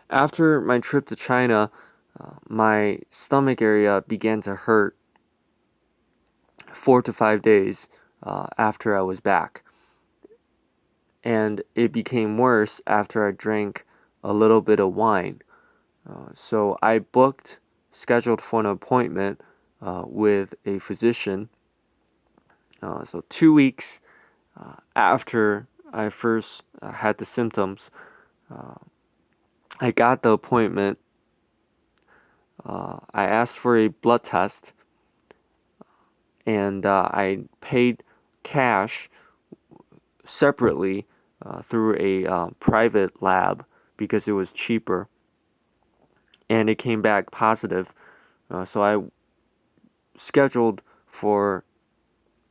After my trip to China, my stomach area began to hurt 4 to 5 days after I was back. And it became worse after I drank a little bit of wine. So I scheduled for an appointment with a physician. So 2 weeks after I first had the symptoms, I got the appointment. I asked for a blood test, and I paid cash separately through a private lab because it was cheaper, and it came back positive. So I scheduled for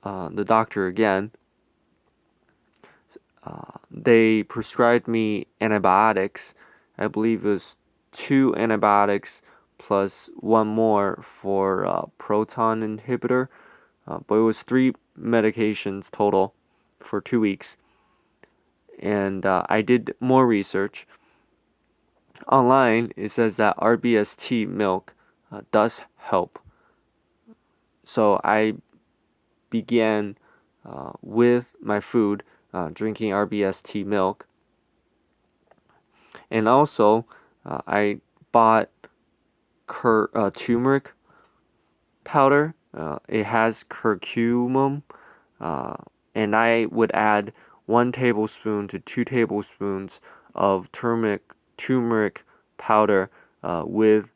the doctor again. They prescribed me antibiotics. I believe it was 2 antibiotics plus one more for proton inhibitor. But it was 3 medications total for 2 weeks. And I did more research. Online, it says that RBST milk does help. So I began with my food drinking RBST milk. And also, I bought turmeric powder. It has curcumin, and I would add 1 tablespoon to 2 tablespoons of turmeric powder with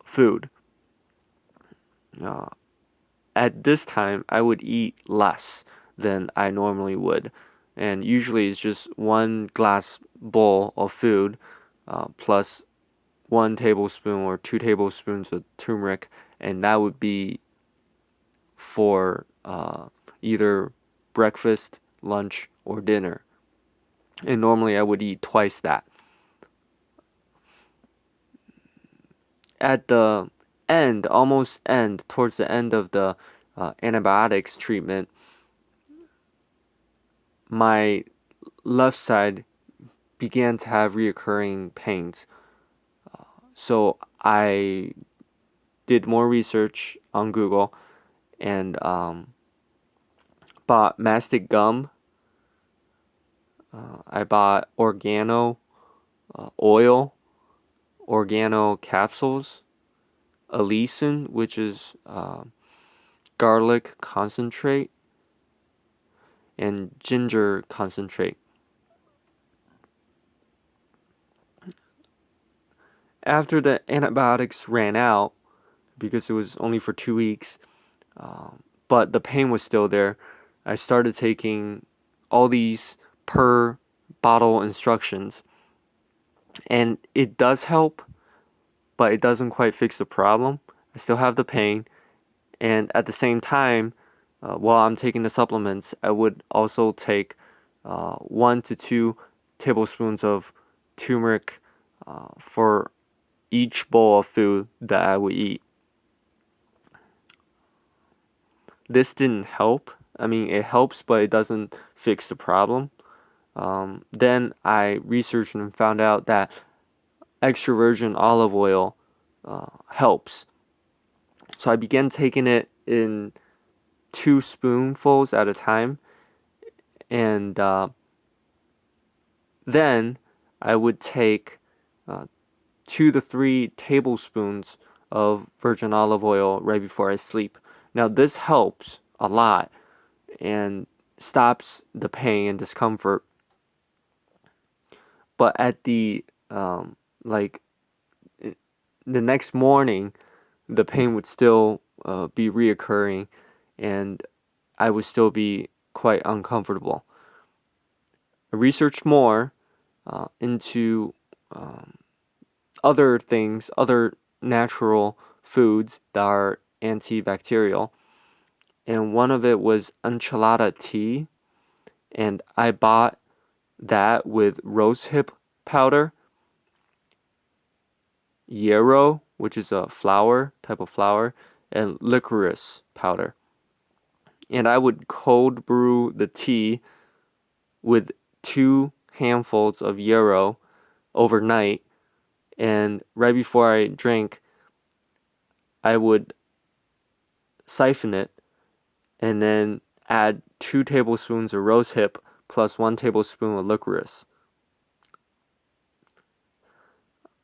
food. At this time, I would eat less than I normally would, and usually it's just 1 glass bowl of food plus 1 tablespoon or 2 tablespoons of turmeric, and that would be for either breakfast, lunch, or dinner. And normally I would eat twice that. At the towards the end of the antibiotics treatment, my left side began to have reoccurring pains. So I did more research on Google and bought mastic gum. I bought organo oil, organo capsules, allicin, which is garlic concentrate, and ginger concentrate. After the antibiotics ran out, because it was only for 2 weeks, but the pain was still there, I started taking all these per bottle instructions, and it does help, but it doesn't quite fix the problem. I still have the pain, and at the same time, while I'm taking the supplements, I would also take 1 to 2 tablespoons of turmeric for each bowl of food that I would eat. This didn't help. I mean, it helps, but it doesn't fix the problem. Then I researched and found out that extra virgin olive oil helps. So I began taking it in 2 spoonfuls at a time, and then I would take 2 to 3 tablespoons of virgin olive oil right before I sleep. Now this helps a lot and stops the pain and discomfort. But at the the next morning, the pain would still be reoccurring, and I would still be quite uncomfortable. I researched more into other things, other natural foods that are antibacterial, and one of it was enchilada tea, and I bought that with rosehip powder, yarrow, which is a type of flower, and licorice powder. And I would cold brew the tea with 2 handfuls of yarrow overnight and right before I drank, I would siphon it and then add 2 tablespoons of rose hip plus 1 tablespoon of licorice.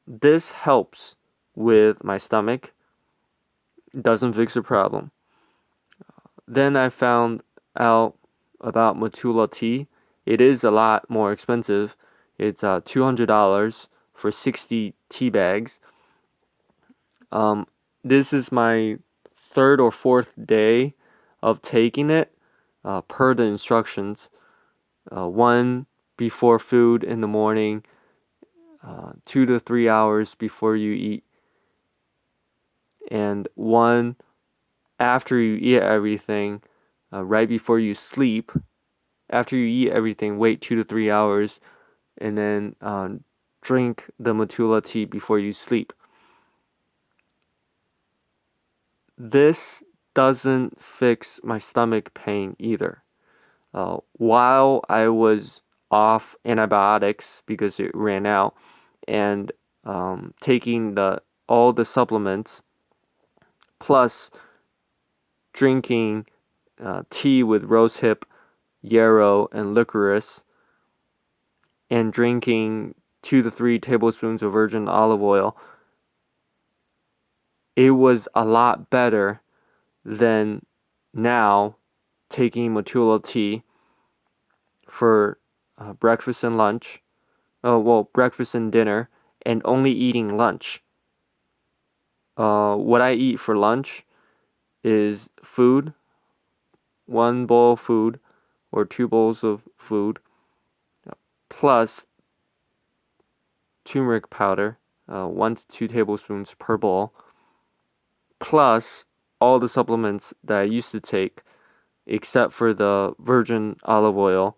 This helps with my stomach. It doesn't fix the problem. Then I found out about Matula tea. It is a lot more expensive. It's $200 for 60 tea bags. This is my 3rd or 4th day of taking it per the instructions. 1 before food in the morning, 2 to 3 hours before you eat, and 1 after you eat everything, right before you sleep. After you eat everything, wait 2 to 3 hours, and then drink the Matula tea before you sleep. This doesn't fix my stomach pain either. While I was off antibiotics because it ran out, and taking all the supplements, plus drinking tea with rosehip, yarrow, and licorice, and drinking 2 to 3 tablespoons of virgin olive oil, it was a lot better than now taking Matula tea for breakfast and lunch. Breakfast and dinner, and only eating lunch. What I eat for lunch is food, 1 bowl of food or 2 bowls of food, plus turmeric powder, 1 to 2 tablespoons per bowl, plus all the supplements that I used to take, except for the virgin olive oil.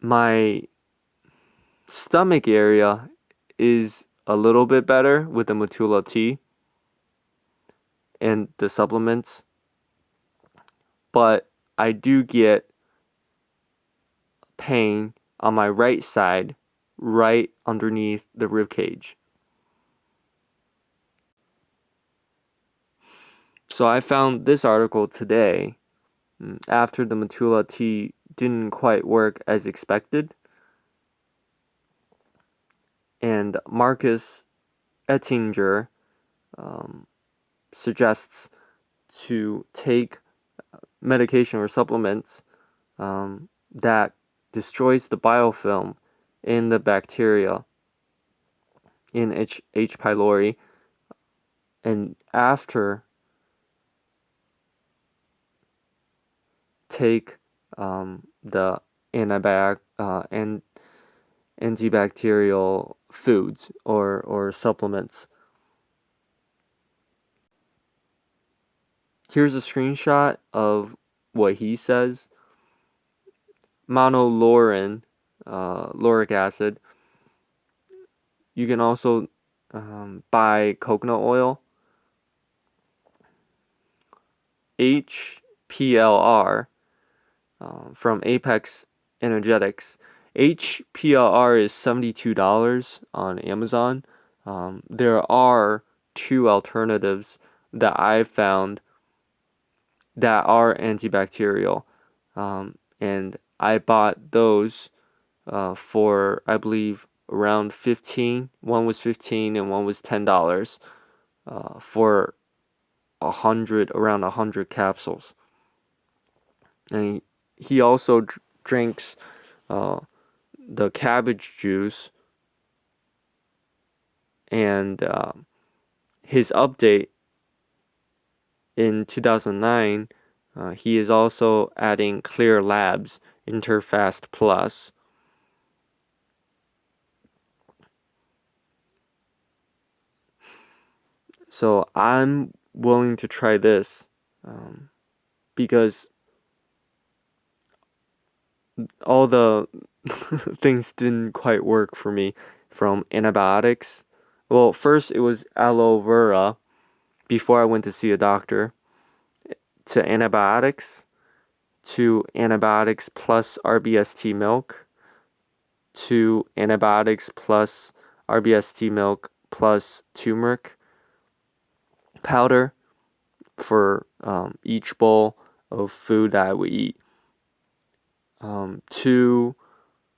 My stomach area is a little bit better with the Matula tea and the supplements, but I do get pain on my right side, right underneath the rib cage. So I found this article today after the Matula tea didn't quite work as expected, and Marcus Ettinger suggests to take medication or supplements that destroys the biofilm in the bacteria in H pylori, and after take the antibacterial foods or supplements. Here's a screenshot of what he says. Monolaurin, lauric acid. You can also buy coconut oil. H Pylori from Apex Energetics. H Pylori is $72 on Amazon. There are 2 alternatives that I've found that are antibacterial, and I bought those for, I believe, around 15. One was 15 and one was $10 for around 100 capsules. And he also drinks the cabbage juice, and his update in 2009, he is also adding Clear Labs Interfast Plus. So I'm willing to try this because all the things didn't quite work for me from antibiotics. Well, first it was aloe vera before I went to see a doctor, to antibiotics, to antibiotics plus RBST milk to antibiotics plus RBST milk plus turmeric powder for each bowl of food that I would eat. To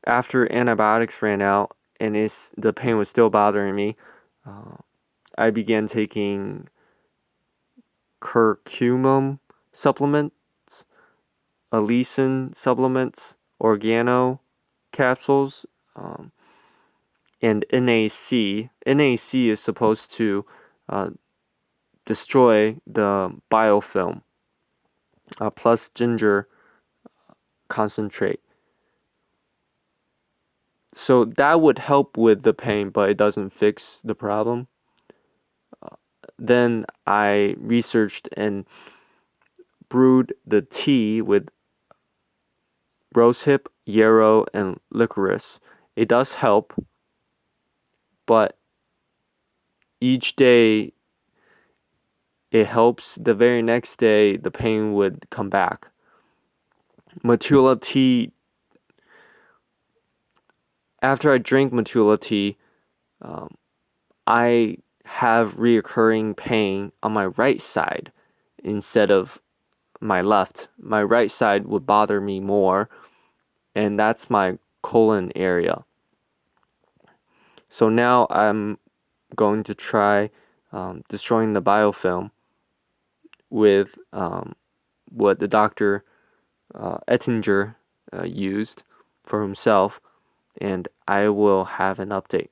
after antibiotics ran out and the pain was still bothering me, I began taking curcumin supplements, allicin supplements, organo capsules, and NAC. NAC is supposed to destroy the biofilm, plus ginger concentrate. So that would help with the pain, but it doesn't fix the problem. Then I researched and brewed the tea with rosehip, yarrow, and licorice. It does help, but each day it helps. The very next day, the pain would come back. Matula tea, after I drink matula tea, I have reoccurring pain on my right side instead of my left. My right side would bother me more, and that's my colon area. So now I'm going to try destroying the biofilm with what the doctor Ettinger used for himself, and I will have an update.